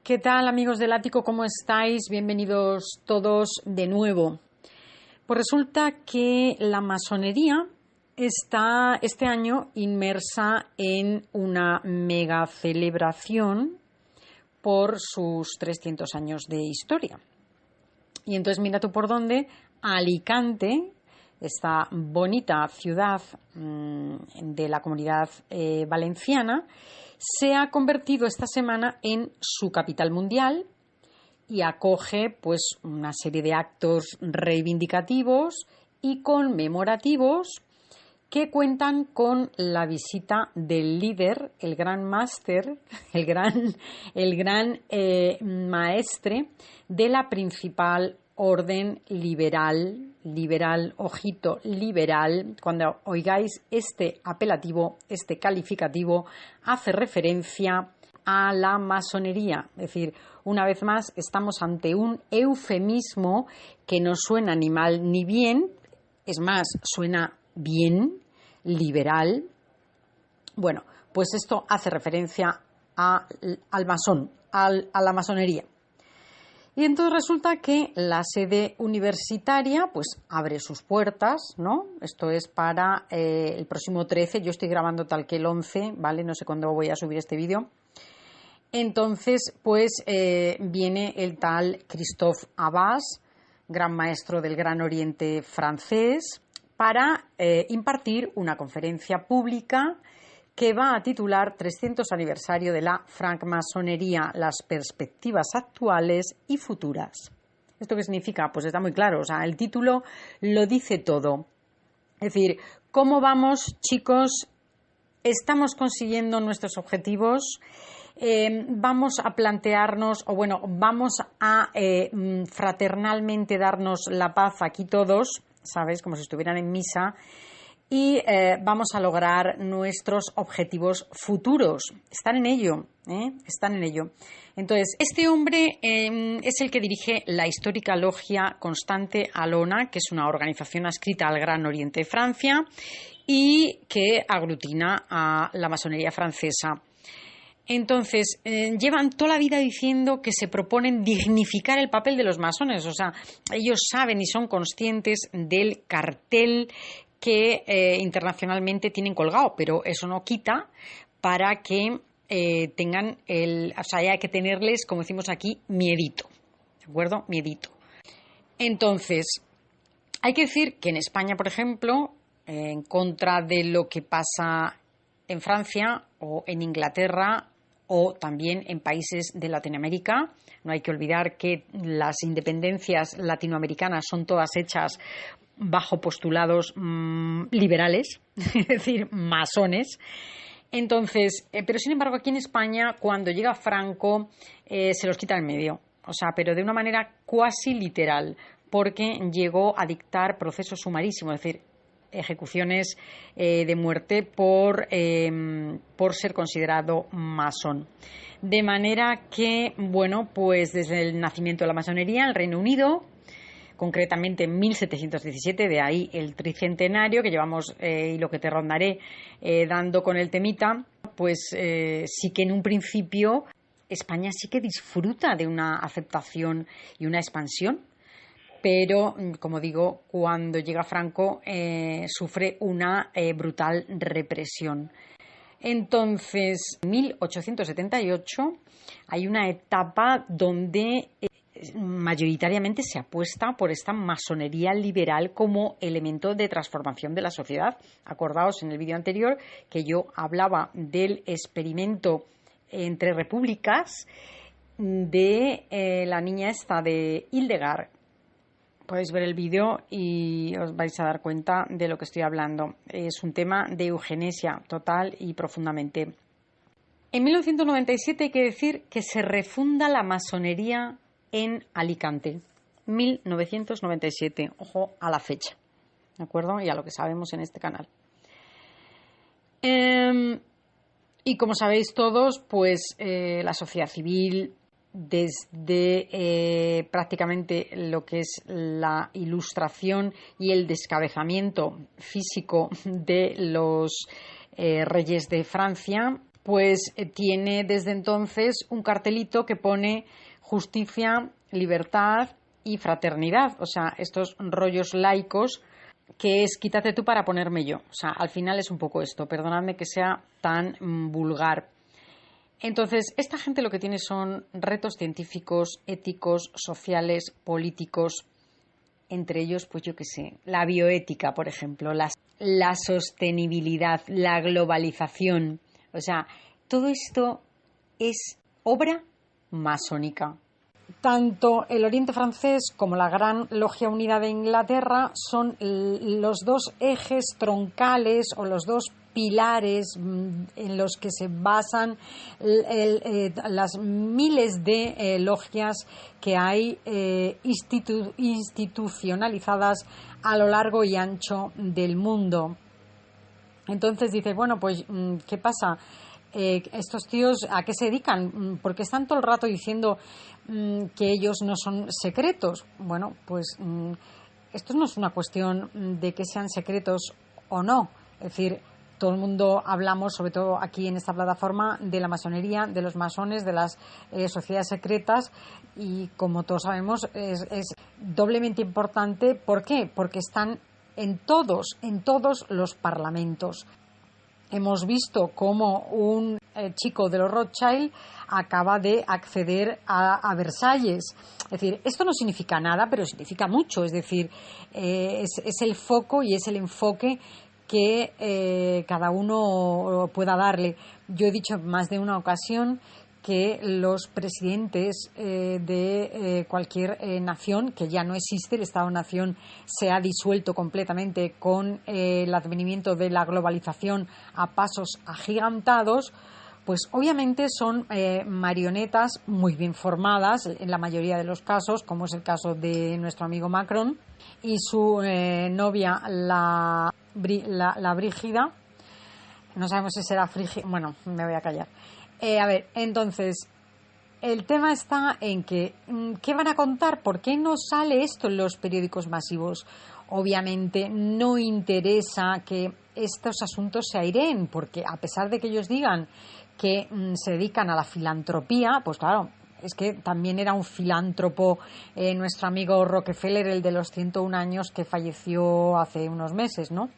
¿Qué tal, amigos del ático? ¿Cómo estáis? Bienvenidos todos de nuevo. Pues resulta que la masonería está este año inmersa en una mega celebración por sus 300 años de historia. Y entonces mira tú por dónde Alicante, esta bonita ciudad de la Comunidad Valenciana, se ha convertido esta semana en su capital mundial y acoge pues una serie de actos reivindicativos y conmemorativos que cuentan con la visita del líder, el gran máster, el gran maestre de la principal orden liberal, ojito, liberal. Cuando oigáis este apelativo, este calificativo, hace referencia a la masonería. Es decir, una vez más estamos ante un eufemismo que no suena ni mal ni bien, es más, suena bien, liberal. Bueno, pues esto hace referencia al masón, a la masonería. Y entonces resulta que la sede universitaria pues abre sus puertas, ¿no? Esto es para el próximo 13, yo estoy grabando tal que el 11, ¿vale? No sé cuándo voy a subir este vídeo. Entonces, pues viene el tal Christophe Abbas, gran maestro del Gran Oriente francés, para impartir una conferencia pública que va a titular 300 aniversario de la francmasonería, las perspectivas actuales y futuras. ¿Esto qué significa? Pues está muy claro, o sea, el título lo dice todo. Es decir, ¿cómo vamos, chicos? ¿Estamos consiguiendo nuestros objetivos? Vamos a plantearnos, o bueno, vamos a fraternalmente darnos la paz aquí todos, ¿sabes? Como si estuvieran en misa. Y vamos a lograr nuestros objetivos futuros. Están en ello, están en ello. Entonces, este hombre es el que dirige la histórica logia Constante Alona, que es una organización adscrita al Gran Oriente de Francia y que aglutina a la masonería francesa. Entonces, llevan toda la vida diciendo que se proponen dignificar el papel de los masones. O sea, ellos saben y son conscientes del cartel que internacionalmente tienen colgado, pero eso no quita para que tengan o sea, hay que tenerles, como decimos aquí, miedito, ¿de acuerdo? Miedito. Entonces, hay que decir que en España, por ejemplo, en contra de lo que pasa en Francia o en Inglaterra o también en países de Latinoamérica, no hay que olvidar que las independencias latinoamericanas son todas hechas bajo postulados liberales, es decir, masones. Entonces, pero sin embargo aquí en España, cuando llega Franco, se los quita en medio, o sea, pero de una manera cuasi literal, porque llegó a dictar procesos sumarísimos, es decir, ejecuciones de muerte por ser considerado masón. De manera que, bueno, pues desde el nacimiento de la masonería en el Reino Unido, concretamente en 1717, de ahí el tricentenario que llevamos y lo que te rondaré dando con el temita, pues sí que en un principio España sí que disfruta de una aceptación y una expansión, pero como digo, cuando llega Franco sufre una brutal represión. Entonces, en 1878 hay una etapa donde mayoritariamente se apuesta por esta masonería liberal como elemento de transformación de la sociedad. Acordaos en el vídeo anterior que yo hablaba del experimento entre repúblicas de la niña esta de Hildegard. Podéis ver el vídeo y os vais a dar cuenta de lo que estoy hablando. Es un tema de eugenesia total y profundamente. En 1997 hay que decir que se refunda la masonería en Alicante, 1997, ojo a la fecha, ¿de acuerdo? Y a lo que sabemos en este canal. Y como sabéis todos, pues la sociedad civil, desde prácticamente lo que es la ilustración y el descabezamiento físico de los reyes de Francia, pues tiene desde entonces un cartelito que pone justicia, libertad y fraternidad. O sea, estos rollos laicos que es quítate tú para ponerme yo. O sea, al final es un poco esto. Perdonadme que sea tan vulgar. Entonces, esta gente lo que tiene son retos científicos, éticos, sociales, políticos, entre ellos, pues yo qué sé, la bioética, por ejemplo, la sostenibilidad, la globalización. O sea, todo esto es obra masónica. Tanto el Oriente Francés como la Gran Logia Unida de Inglaterra son los dos ejes troncales o los dos pilares en los que se basan las miles de logias que hay institucionalizadas a lo largo y ancho del mundo. Entonces dices, bueno, pues ¿qué pasa? Estos tíos, ¿a qué se dedican? Porque están todo el rato diciendo que ellos no son secretos. Bueno, pues esto no es una cuestión de que sean secretos o no. Es decir, todo el mundo hablamos, sobre todo aquí en esta plataforma, de la masonería, de los masones, de las sociedades secretas, y como todos sabemos es doblemente importante. ¿Por qué? Porque están en todos los parlamentos. Hemos visto cómo un chico de los Rothschild acaba de acceder a Versalles. Es decir, esto no significa nada, pero significa mucho. Es decir, es el foco y es el enfoque que cada uno pueda darle. Yo he dicho en más de una ocasión que los presidentes de cualquier nación, que ya no existe, el Estado-nación se ha disuelto completamente con el advenimiento de la globalización a pasos agigantados, pues obviamente son marionetas muy bien formadas en la mayoría de los casos, como es el caso de nuestro amigo Macron y su novia, la Brígida. No sabemos si será Frígida. Bueno, me voy a callar. A ver, entonces, el tema está en que, ¿qué van a contar? ¿Por qué no sale esto en los periódicos masivos? Obviamente no interesa que estos asuntos se aireen, porque a pesar de que ellos digan que se dedican a la filantropía, pues claro, es que también era un filántropo nuestro amigo Rockefeller, el de los 101 años que falleció hace unos meses, ¿no?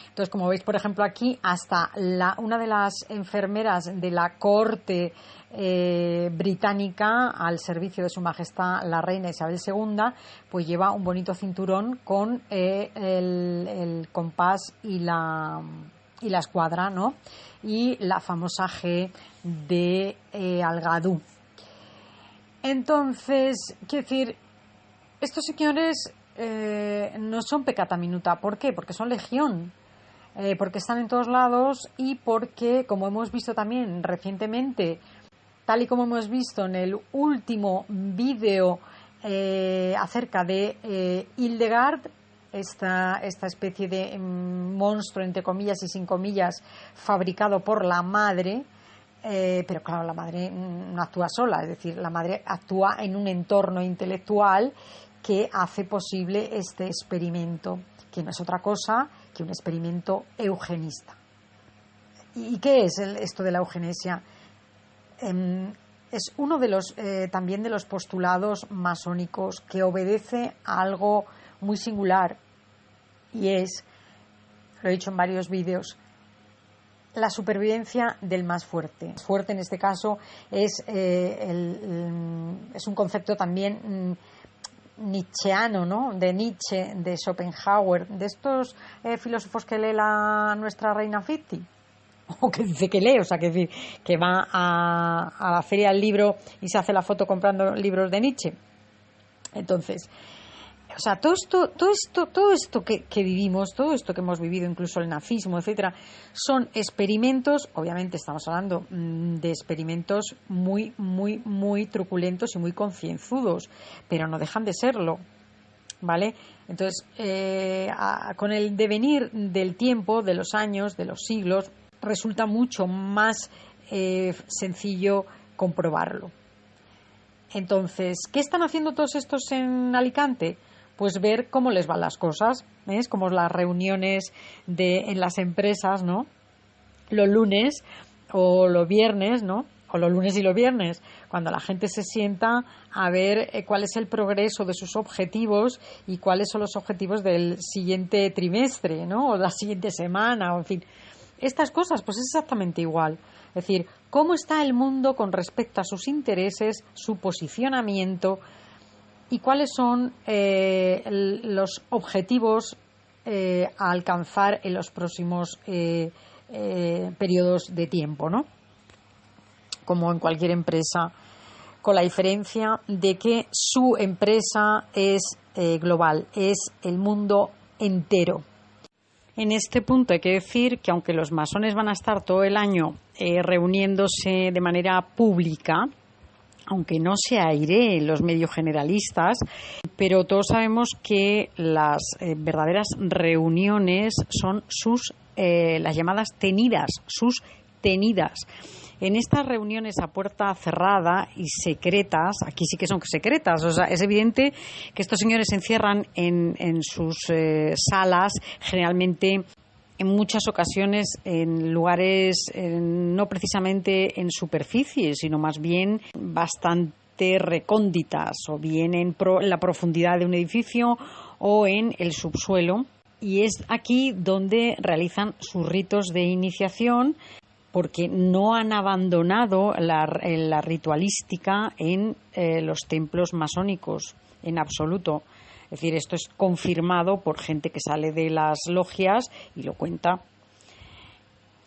Entonces, como veis, por ejemplo, aquí hasta una de las enfermeras de la corte británica al servicio de Su Majestad la Reina Isabel II, pues lleva un bonito cinturón con el compás y la escuadra, ¿no? Y la famosa G de Algadú. Entonces, quiero decir, estos señores no son peccata minuta. ¿Por qué? Porque son legión. Porque están en todos lados y porque, como hemos visto también recientemente, tal y como hemos visto en el último vídeo acerca de Hildegard, esta especie de monstruo, entre comillas y sin comillas, fabricado por la madre, pero claro, la madre no actúa sola, es decir, la madre actúa en un entorno intelectual que hace posible este experimento, que no es otra cosa que un experimento eugenista. ¿Y qué es esto de la eugenesia? Es uno de los también de los postulados masónicos que obedece a algo muy singular, y es, lo he dicho en varios vídeos, la supervivencia del más fuerte. El fuerte en este caso es un concepto también nietzscheano, ¿no? De Nietzsche, de Schopenhauer, de estos filósofos que lee nuestra reina Fitti, o que dice que lee, o sea, que va a la feria del libro y se hace la foto comprando libros de Nietzsche. Entonces, o sea, todo esto que vivimos, todo esto que hemos vivido, incluso el nazismo, etcétera, son experimentos. Obviamente estamos hablando de experimentos muy, muy, muy truculentos y muy concienzudos, pero no dejan de serlo, ¿vale? Entonces, con el devenir del tiempo, de los años, de los siglos, resulta mucho más sencillo comprobarlo. Entonces, ¿qué están haciendo todos estos en Alicante? Pues ver cómo les van las cosas, ¿ves? Como las reuniones en las empresas, ¿no? Los lunes, o los viernes, ¿no? O los lunes y los viernes, cuando la gente se sienta a ver cuál es el progreso de sus objetivos y cuáles son los objetivos del siguiente trimestre, ¿no? O la siguiente semana, o en fin. Estas cosas, pues es exactamente igual. Es decir, cómo está el mundo con respecto a sus intereses, su posicionamiento y cuáles son los objetivos a alcanzar en los próximos periodos de tiempo, ¿no? Como en cualquier empresa, con la diferencia de que su empresa es global, es el mundo entero. En este punto hay que decir que aunque los masones van a estar todo el año reuniéndose de manera pública, aunque no se airee en los medios generalistas, pero todos sabemos que las verdaderas reuniones son las llamadas tenidas, sus tenidas. En estas reuniones a puerta cerrada y secretas, aquí sí que son secretas, o sea, es evidente que estos señores se encierran en sus salas, generalmente en muchas ocasiones en lugares no precisamente en superficie, sino más bien bastante recónditas, o bien en la profundidad de un edificio o en el subsuelo. Y es aquí donde realizan sus ritos de iniciación, porque no han abandonado la ritualística en los templos masónicos, en absoluto. Es decir, esto es confirmado por gente que sale de las logias y lo cuenta.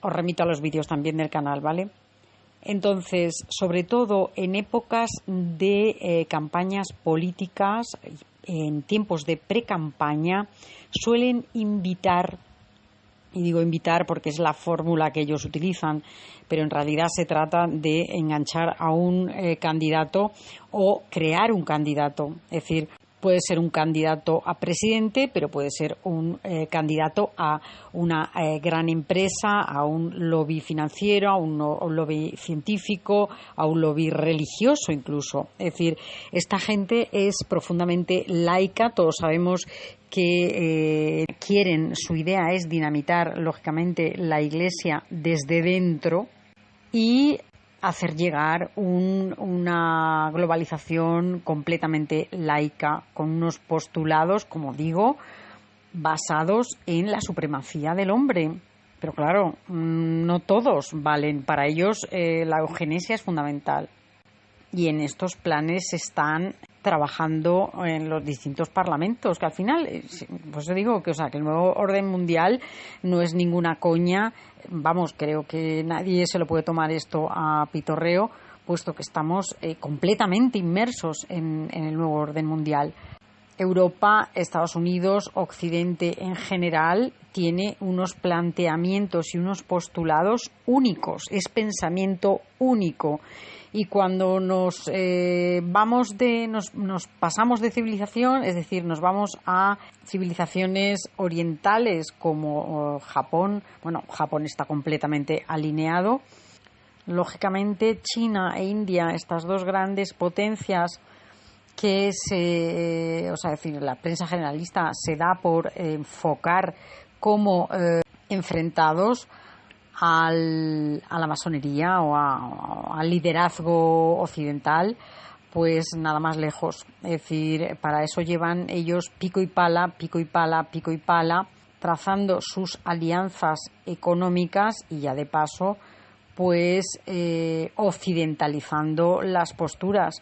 Os remito a los vídeos también del canal, ¿vale? Entonces, sobre todo en épocas de campañas políticas, en tiempos de pre-campaña, suelen invitar. Y digo invitar porque es la fórmula que ellos utilizan, pero en realidad se trata de enganchar a un candidato o crear un candidato. Es decir, puede ser un candidato a presidente, pero puede ser un candidato a una gran empresa, a un lobby financiero, a un lobby científico, a un lobby religioso incluso. Es decir, esta gente es profundamente laica. Todos sabemos que su idea es dinamitar, lógicamente, la Iglesia desde dentro y hacer llegar una globalización completamente laica, con unos postulados, como digo, basados en la supremacía del hombre. Pero claro, no todos valen. Para ellos la eugenesia es fundamental. Y en estos planes se están trabajando en los distintos parlamentos, que al final, pues yo digo que, que el nuevo orden mundial no es ninguna coña. Vamos, creo que nadie se lo puede tomar esto a pitorreo, puesto que estamos completamente inmersos en el nuevo orden mundial. Europa, Estados Unidos, Occidente en general, tiene unos planteamientos y unos postulados únicos, es pensamiento único. Y cuando nos pasamos de civilización, es decir, nos vamos a civilizaciones orientales como Japón, bueno, Japón está completamente alineado. Lógicamente, China e India, estas dos grandes potencias que la prensa generalista se da por enfocar como enfrentados a la masonería o al liderazgo occidental, pues nada más lejos. Es decir, para eso llevan ellos pico y pala, trazando sus alianzas económicas y ya de paso, pues occidentalizando las posturas.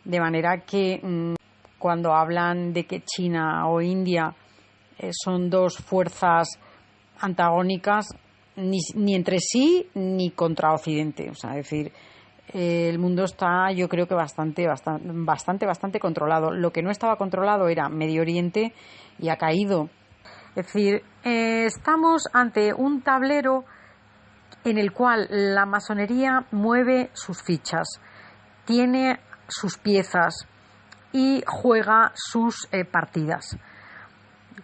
De manera que cuando hablan de que China o India son dos fuerzas antagónicas, ni entre sí ni contra Occidente. Es decir, el mundo está, yo creo que bastante controlado. Lo que no estaba controlado era Medio Oriente y ha caído. Es decir, estamos ante un tablero en el cual la masonería mueve sus fichas, tiene sus piezas y juega sus partidas.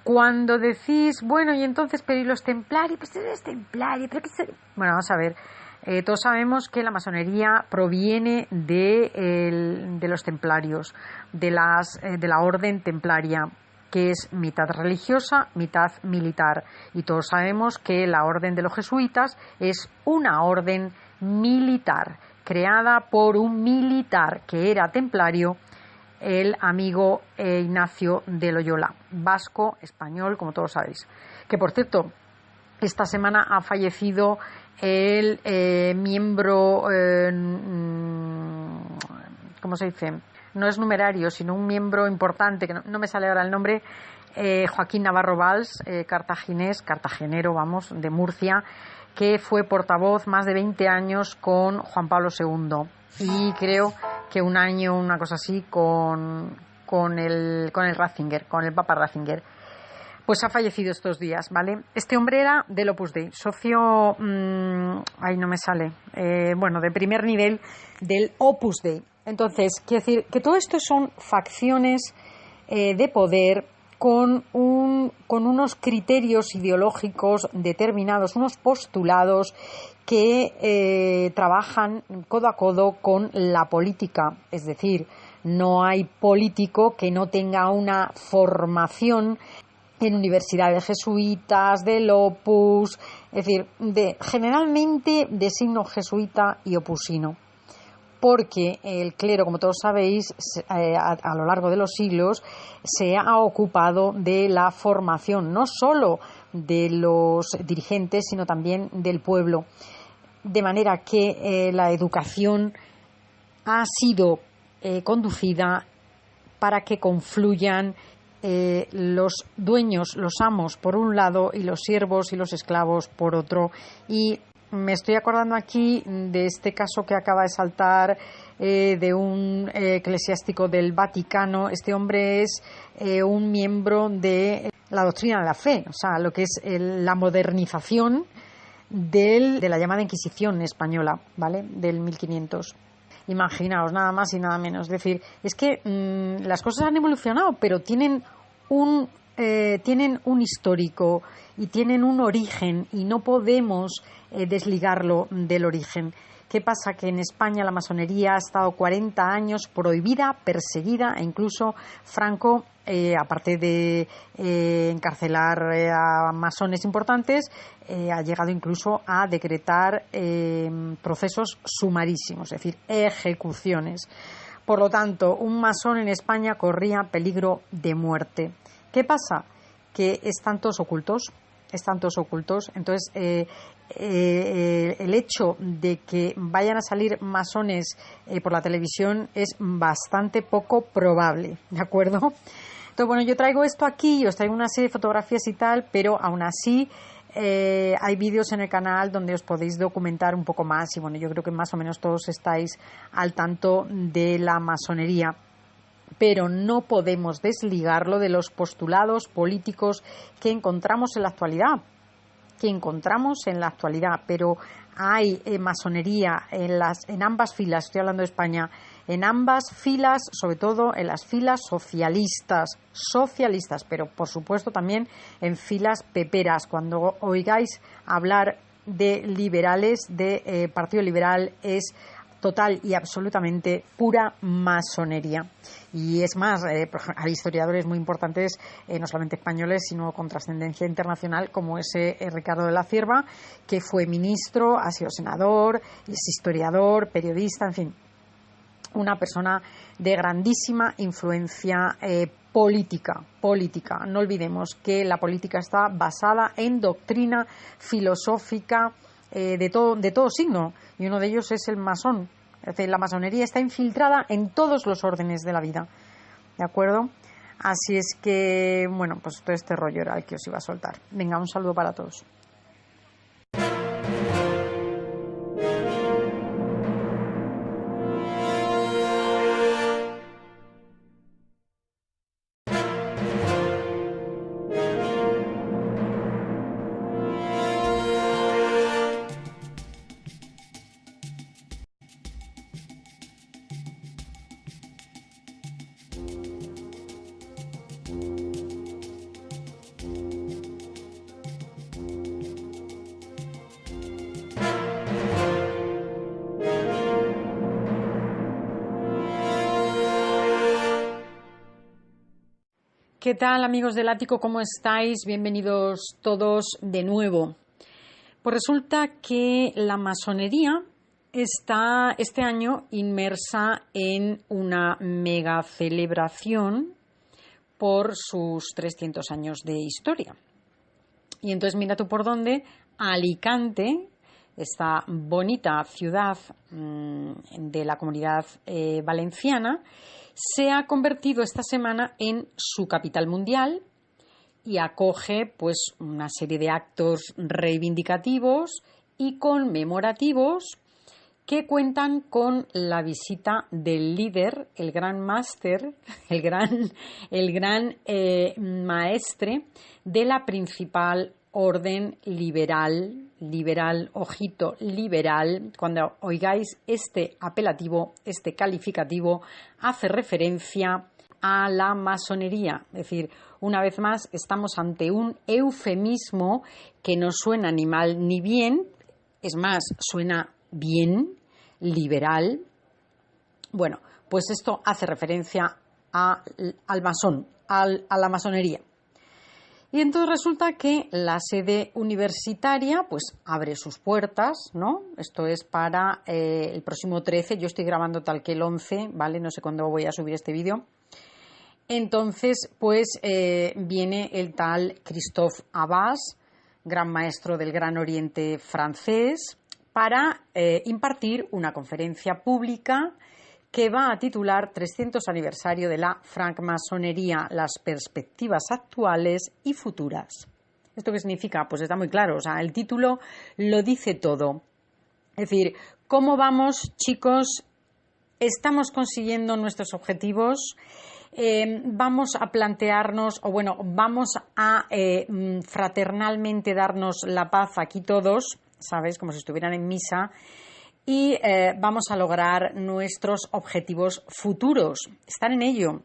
Cuando decís, bueno, y entonces, pero ¿y los templarios? Pues eres templario, pero ¿qué? Bueno, vamos a ver. Todos sabemos que la masonería proviene de los templarios, de la orden templaria. que es mitad religiosa, mitad militar. Y todos sabemos que la orden de los jesuitas es una orden militar, creada por un militar que era templario, el amigo Ignacio de Loyola, vasco, español, como todos sabéis. Que, por cierto, esta semana ha fallecido el miembro, ¿cómo se dice? No es numerario, sino un miembro importante, que no me sale ahora el nombre, Joaquín Navarro Valls, cartagenero, vamos, de Murcia, que fue portavoz más de 20 años con Juan Pablo II y creo que un año, una cosa así, con el Ratzinger, con el Papa Ratzinger. Pues ha fallecido estos días, ¿vale? Este hombre era del Opus Dei, socio, no me sale, de primer nivel del Opus Dei. Entonces, quiero decir que todo esto son facciones de poder con unos criterios ideológicos determinados, unos postulados que trabajan codo a codo con la política. Es decir, no hay político que no tenga una formación en universidades jesuitas, del Opus, es decir, generalmente de signo jesuita y opusino. Porque el clero, como todos sabéis, a lo largo de los siglos se ha ocupado de la formación, no solo de los dirigentes, sino también del pueblo. De manera que la educación ha sido conducida para que confluyan los dueños, los amos por un lado y los siervos y los esclavos por otro. Y me estoy acordando aquí de este caso que acaba de saltar de un eclesiástico del Vaticano. Este hombre es un miembro de la doctrina de la fe, o sea, lo que es la modernización de la llamada Inquisición española, ¿vale? Del 1500. Imaginaos, nada más y nada menos. Es decir, es que las cosas han evolucionado, pero tienen un histórico y tienen un origen y no podemos desligarlo del origen. ¿Qué pasa? Que en España la masonería ha estado 40 años prohibida, perseguida e incluso Franco, aparte de encarcelar a masones importantes, ha llegado incluso a decretar procesos sumarísimos, es decir, ejecuciones. Por lo tanto, un masón en España corría peligro de muerte. ¿Qué pasa? Que están todos ocultos. Entonces, el hecho de que vayan a salir masones por la televisión es bastante poco probable, ¿de acuerdo? Entonces, bueno, yo traigo esto aquí, os traigo una serie de fotografías y tal, pero aún así hay vídeos en el canal donde os podéis documentar un poco más y bueno, yo creo que más o menos todos estáis al tanto de la masonería. Pero no podemos desligarlo de los postulados políticos que encontramos en la actualidad. Pero hay masonería en ambas filas, estoy hablando de España, en ambas filas, sobre todo en las filas socialistas, pero por supuesto también en filas peperas. Cuando oigáis hablar de liberales, de Partido Liberal, es total y absolutamente pura masonería. Y es más, hay historiadores muy importantes, no solamente españoles, sino con trascendencia internacional, como ese Ricardo de la Cierva, que fue ministro, ha sido senador, es historiador, periodista, en fin, una persona de grandísima influencia política. No olvidemos que la política está basada en doctrina filosófica de todo signo, y uno de ellos es el masón. Es decir, la masonería está infiltrada en todos los órdenes de la vida, ¿de acuerdo? Así es que, bueno, pues todo este rollo era el que os iba a soltar. Venga, un saludo para todos. ¿Qué tal, amigos del ático? ¿Cómo estáis? Bienvenidos todos de nuevo. Pues resulta que la masonería está este año inmersa en una mega celebración por sus 300 años de historia. Y entonces mira tú por dónde Alicante, esta bonita ciudad de la Comunidad Valenciana, se ha convertido esta semana en su capital mundial y acoge pues una serie de actos reivindicativos y conmemorativos que cuentan con la visita del líder, el gran máster, el gran maestre de la principal orden liberal, ojito, liberal. Cuando oigáis este apelativo, este calificativo, hace referencia a la masonería. Es decir, una vez más estamos ante un eufemismo que no suena ni mal ni bien, es más, suena bien, liberal. Bueno, pues esto hace referencia al masón, a la masonería. Y entonces resulta que la sede universitaria pues abre sus puertas, ¿no? Esto es para el próximo 13, yo estoy grabando tal que el 11, ¿vale? No sé cuándo voy a subir este vídeo. Entonces, pues viene el tal Christophe Abbas, gran maestro del Gran Oriente francés, para impartir una conferencia pública que va a titular 300 aniversario de la francmasonería, las perspectivas actuales y futuras. ¿Esto qué significa? Pues está muy claro, o sea, el título lo dice todo. Es decir, ¿cómo vamos, chicos? ¿Estamos consiguiendo nuestros objetivos? Vamos a plantearnos, o bueno, vamos a fraternalmente darnos la paz aquí todos, ¿sabes? Como si estuvieran en misa. Y vamos a lograr nuestros objetivos futuros. Están en ello,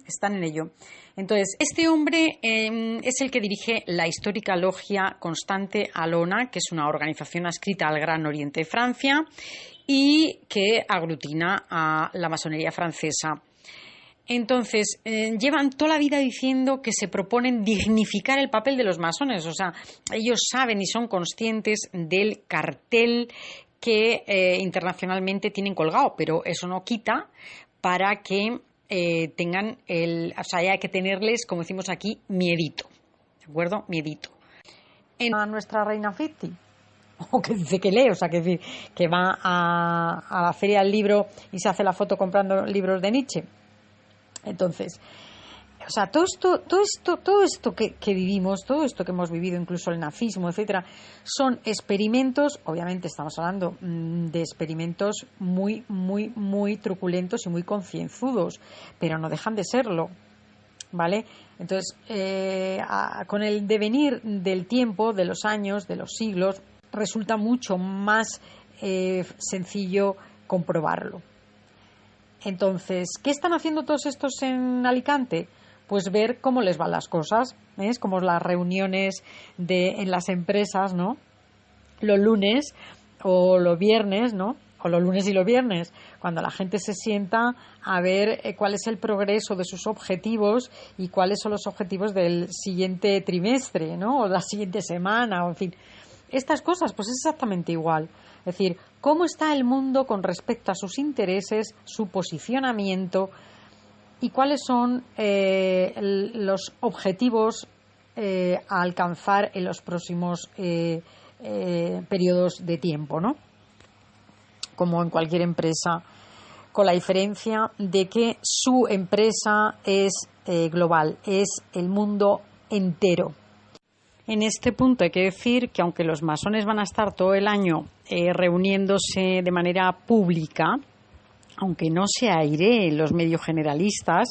están en ello. Entonces, este hombre es el que dirige la histórica logia Constante Alona, que es una organización adscrita al Gran Oriente de Francia y que aglutina a la masonería francesa. Entonces, llevan toda la vida diciendo que se proponen dignificar el papel de los masones. O sea, ellos saben y son conscientes del cartel que internacionalmente tienen colgado, pero eso no quita para que tengan o sea, hay que tenerles, como decimos aquí, miedito, ¿de acuerdo? Miedito. A nuestra reina Fiti, o que dice que lee, o sea, que va a la feria del libro y se hace la foto comprando libros de Nietzsche. Entonces, o sea, todo esto que vivimos, todo esto que hemos vivido, incluso el nazismo, etcétera, son experimentos, obviamente estamos hablando de experimentos muy, muy, muy truculentos y muy concienzudos, pero no dejan de serlo, ¿vale? Entonces, con el devenir del tiempo, de los años, de los siglos, resulta mucho más sencillo comprobarlo. Entonces, ¿qué están haciendo todos estos en Alicante? Pues ver cómo les van las cosas, ¿ves? Como las reuniones en las empresas, ¿no? Los lunes o los viernes, ¿no? O los lunes y los viernes, cuando la gente se sienta a ver cuál es el progreso de sus objetivos y cuáles son los objetivos del siguiente trimestre, ¿no? O la siguiente semana, o en fin. Estas cosas, pues es exactamente igual. Es decir, cómo está el mundo con respecto a sus intereses, su posicionamiento y cuáles son los objetivos a alcanzar en los próximos periodos de tiempo, ¿no? Como en cualquier empresa, con la diferencia de que su empresa es global, es el mundo entero. En este punto hay que decir que aunque los masones van a estar todo el año reuniéndose de manera pública, aunque no se airee en los medios generalistas,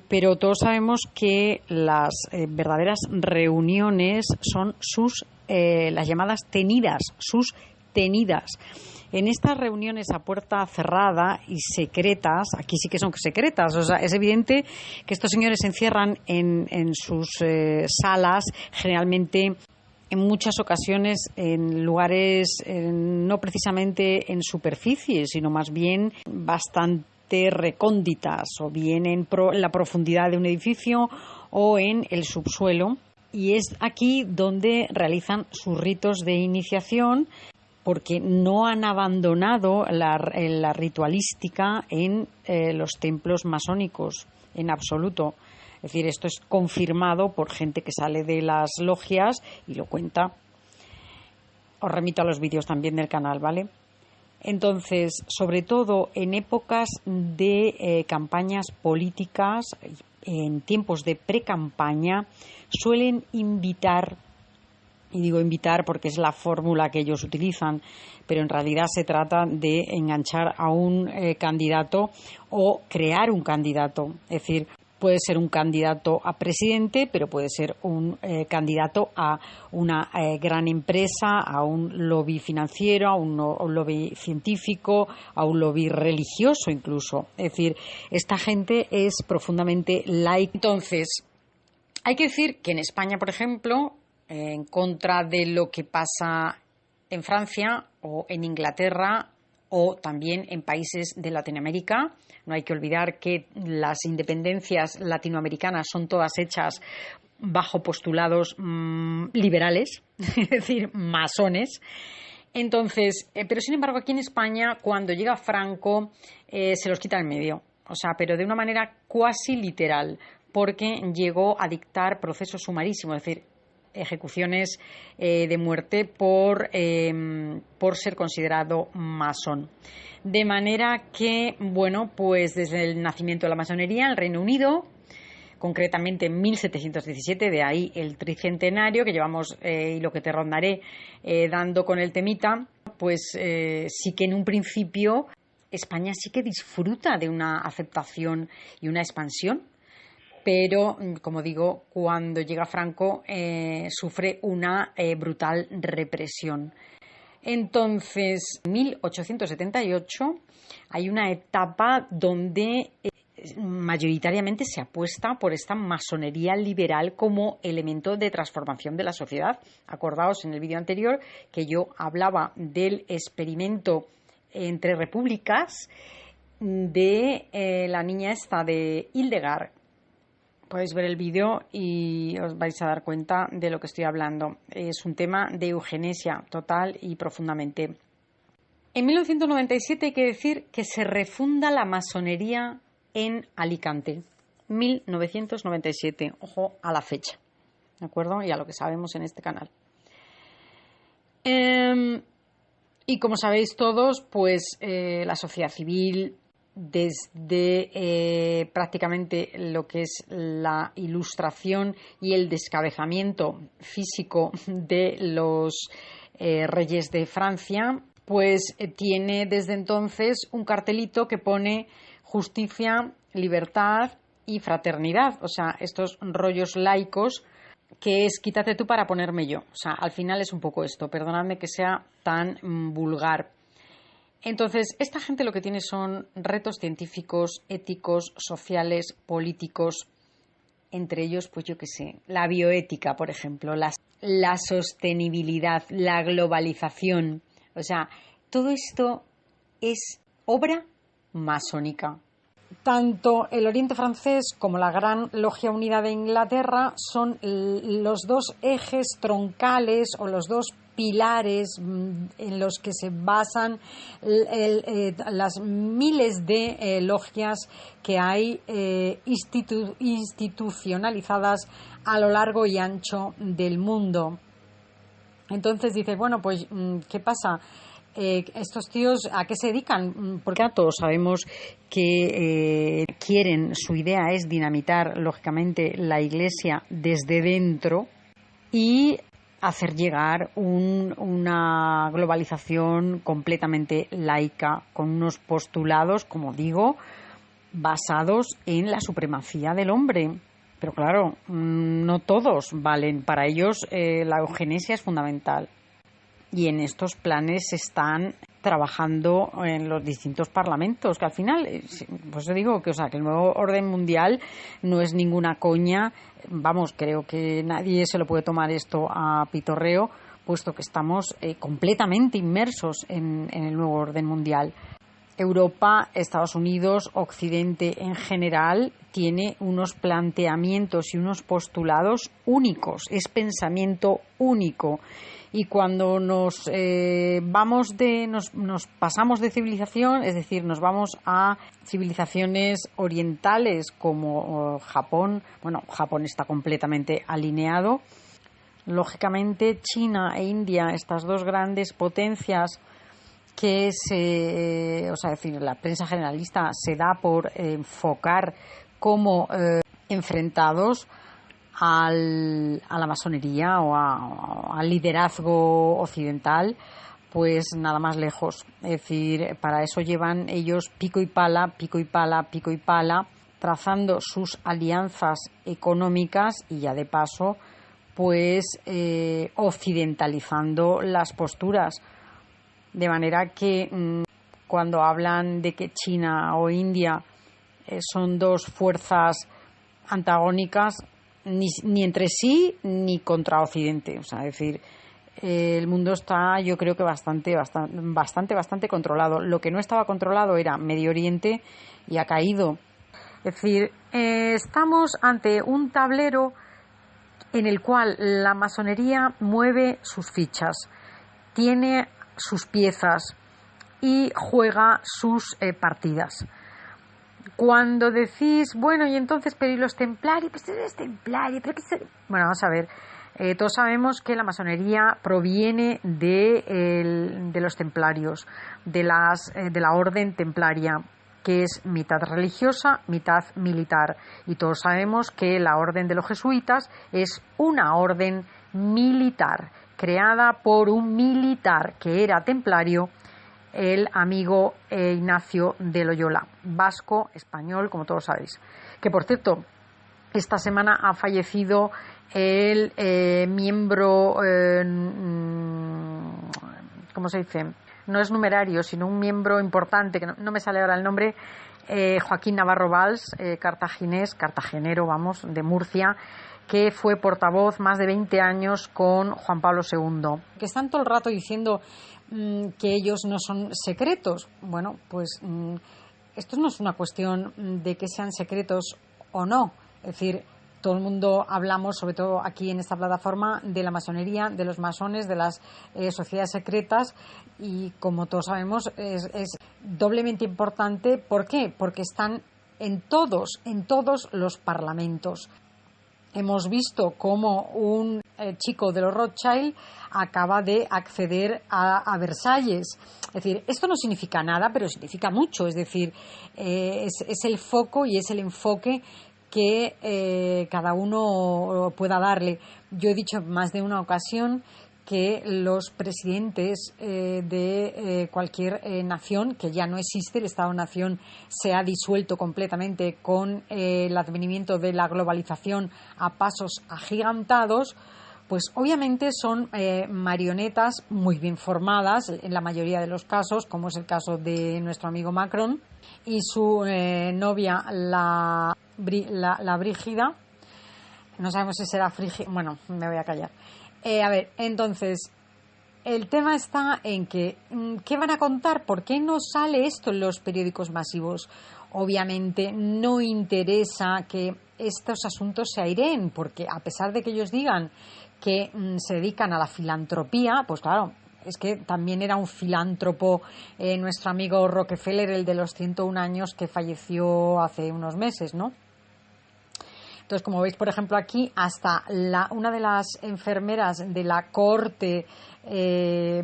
pero todos sabemos que las verdaderas reuniones son las llamadas tenidas, sus tenidas. En estas reuniones a puerta cerrada y secretas, aquí sí que son secretas, o sea, es evidente que estos señores se encierran en sus salas, generalmente en muchas ocasiones en lugares no precisamente en superficie, sino más bien bastante recónditas, o bien en la profundidad de un edificio o en el subsuelo, y es aquí donde realizan sus ritos de iniciación, porque no han abandonado la ritualística en los templos masónicos en absoluto. Es decir, esto es confirmado por gente que sale de las logias y lo cuenta. Os remito a los vídeos también del canal, ¿vale? Entonces, sobre todo en épocas de campañas políticas, en tiempos de pre-campaña, suelen invitar, y digo invitar porque es la fórmula que ellos utilizan, pero en realidad se trata de enganchar a un candidato o crear un candidato. Es decir, puede ser un candidato a presidente, pero puede ser un candidato a una gran empresa, a un lobby financiero, a un lobby científico, a un lobby religioso incluso. Es decir, esta gente es profundamente laica. Entonces, hay que decir que en España, por ejemplo, en contra de lo que pasa en Francia o en Inglaterra o también en países de Latinoamérica. No hay que olvidar que las independencias latinoamericanas son todas hechas bajo postulados liberales, es decir, masones. Entonces, pero sin embargo aquí en España, cuando llega Franco, se los quita en medio, o sea, pero de una manera cuasi literal, porque llegó a dictar procesos sumarísimos, es decir, ejecuciones de muerte por ser considerado masón. De manera que, bueno, pues desde el nacimiento de la masonería en el Reino Unido, concretamente en 1717, de ahí el tricentenario que llevamos y lo que te rondaré dando con el temita, pues sí que en un principio España sí que disfruta de una aceptación y una expansión. Pero, como digo, cuando llega Franco sufre una brutal represión. Entonces, en 1878 hay una etapa donde mayoritariamente se apuesta por esta masonería liberal como elemento de transformación de la sociedad. Acordaos en el vídeo anterior que yo hablaba del experimento entre repúblicas de la niña esta de Hildegard. Podéis ver el vídeo y os vais a dar cuenta de lo que estoy hablando. Es un tema de eugenesia total y profundamente. En 1997 hay que decir que se refunda la masonería en Alicante. 1997, ojo a la fecha, ¿de acuerdo? Y a lo que sabemos en este canal. Y como sabéis todos, pues la sociedad civil, desde prácticamente lo que es la ilustración y el descabezamiento físico de los reyes de Francia, pues tiene desde entonces un cartelito que pone justicia, libertad y fraternidad, o sea, estos rollos laicos que es quítate tú para ponerme yo, o sea, al final es un poco esto, perdonadme que sea tan vulgar. Entonces, esta gente lo que tiene son retos científicos, éticos, sociales, políticos, entre ellos, pues yo qué sé, la bioética, por ejemplo, la sostenibilidad, la globalización. O sea, todo esto es obra masónica. Tanto el Oriente Francés como la Gran Logia Unida de Inglaterra son los dos ejes troncales o los dos pilares en los que se basan las miles de logias que hay institucionalizadas a lo largo y ancho del mundo. Entonces dices, bueno, pues ¿qué pasa? Estos tíos, ¿a qué se dedican? Porque todos sabemos que quieren, su idea es dinamitar, lógicamente, la Iglesia desde dentro y hacer llegar una globalización completamente laica, con unos postulados, como digo, basados en la supremacía del hombre. Pero claro, no todos valen. Para ellos la eugenesia es fundamental. Y en estos planes se están trabajando en los distintos parlamentos, que al final, pues yo digo que, o sea, que el nuevo orden mundial no es ninguna coña. Vamos, creo que nadie se lo puede tomar esto a pitorreo, puesto que estamos completamente inmersos en el nuevo orden mundial. Europa, Estados Unidos, Occidente en general, tiene unos planteamientos y unos postulados únicos, es pensamiento único. Y cuando nos pasamos de civilización, es decir, nos vamos a civilizaciones orientales como Japón, bueno, Japón está completamente alineado. Lógicamente, China e India, estas dos grandes potencias que decir, la prensa generalista se da por enfocar como enfrentados a la masonería o al liderazgo occidental, pues nada más lejos. Es decir, para eso llevan ellos pico y pala, pico y pala, pico y pala, trazando sus alianzas económicas y ya de paso, pues occidentalizando las posturas. De manera que cuando hablan de que China o India son dos fuerzas antagónicas, ni entre sí ni contra Occidente. O sea, es decir, el mundo está, yo creo que bastante controlado. Lo que no estaba controlado era Medio Oriente y ha caído. Es decir, estamos ante un tablero en el cual la masonería mueve sus fichas, tiene sus piezas y juega sus partidas. Cuando decís, bueno, y entonces, pero ¿y los templarios? Pues eres templario, pero bueno, vamos a ver. Todos sabemos que la masonería proviene de los templarios, de la orden templaria, que es mitad religiosa, mitad militar. Y todos sabemos que la orden de los jesuitas es una orden militar, creada por un militar que era templario, el amigo Ignacio de Loyola, vasco, español, como todos sabéis. Que, por cierto, esta semana ha fallecido el miembro, ¿cómo se dice? No es numerario, sino un miembro importante, que no me sale ahora el nombre, Joaquín Navarro Valls, cartagenero, de Murcia, que fue portavoz más de 20 años con Juan Pablo II. Que están todo el rato diciendo que ellos no son secretos. Bueno, pues esto no es una cuestión de que sean secretos o no. Es decir, todo el mundo hablamos, sobre todo aquí en esta plataforma, de la masonería, de los masones, de las sociedades secretas, y como todos sabemos es doblemente importante. ¿Por qué? Porque están en todos los parlamentos. Hemos visto cómo un chico de los Rothschild acaba de acceder a Versalles. Es decir, esto no significa nada, pero significa mucho. Es decir, es el foco y es el enfoque que cada uno pueda darle. Yo he dicho en más de una ocasión que los presidentes de cualquier nación, que ya no existe, el Estado-nación se ha disuelto completamente con el advenimiento de la globalización a pasos agigantados, pues obviamente son marionetas muy bien formadas en la mayoría de los casos, como es el caso de nuestro amigo Macron y su novia, la Brígida. No sabemos si será Frígida. Bueno, me voy a callar. Entonces, el tema está en que, ¿qué van a contar? ¿Por qué no sale esto en los periódicos masivos? Obviamente no interesa que estos asuntos se aireen, porque a pesar de que ellos digan que se dedican a la filantropía, pues claro, es que también era un filántropo nuestro amigo Rockefeller, el de los 101 años que falleció hace unos meses, ¿no? Entonces, como veis, por ejemplo, aquí hasta una de las enfermeras de la corte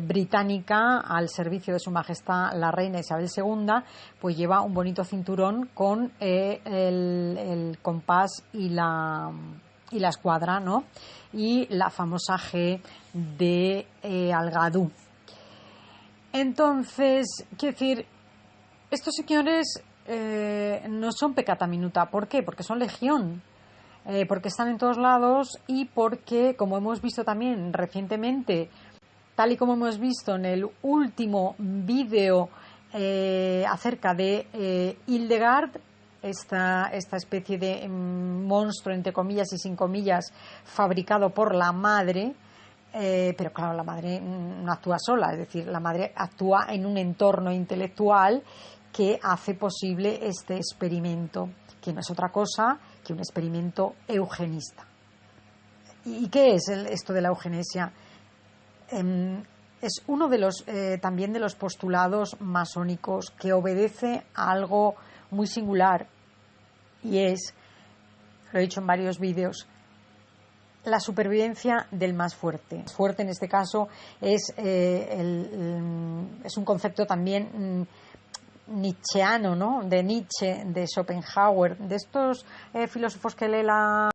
británica al servicio de Su Majestad la Reina Isabel II, pues lleva un bonito cinturón con el compás y la escuadra, ¿no? Y la famosa G de Algadú. Entonces, quiero decir, estos señores no son peccata minuta. ¿Por qué? Porque son legión. Porque están en todos lados y porque, como hemos visto también recientemente, tal y como hemos visto en el último vídeo acerca de Hildegard, esta especie de monstruo, entre comillas y sin comillas, fabricado por la madre, pero claro, la madre no actúa sola, es decir, la madre actúa en un entorno intelectual que hace posible este experimento, que no es otra cosa que un experimento eugenista. ¿Y qué es esto de la eugenesia? Es uno de los también de los postulados masónicos que obedece a algo muy singular, y es, lo he dicho en varios vídeos, la supervivencia del más fuerte. Fuerte en este caso es un concepto también nietzscheano, ¿no? De Nietzsche, de Schopenhauer, de estos filósofos que lee la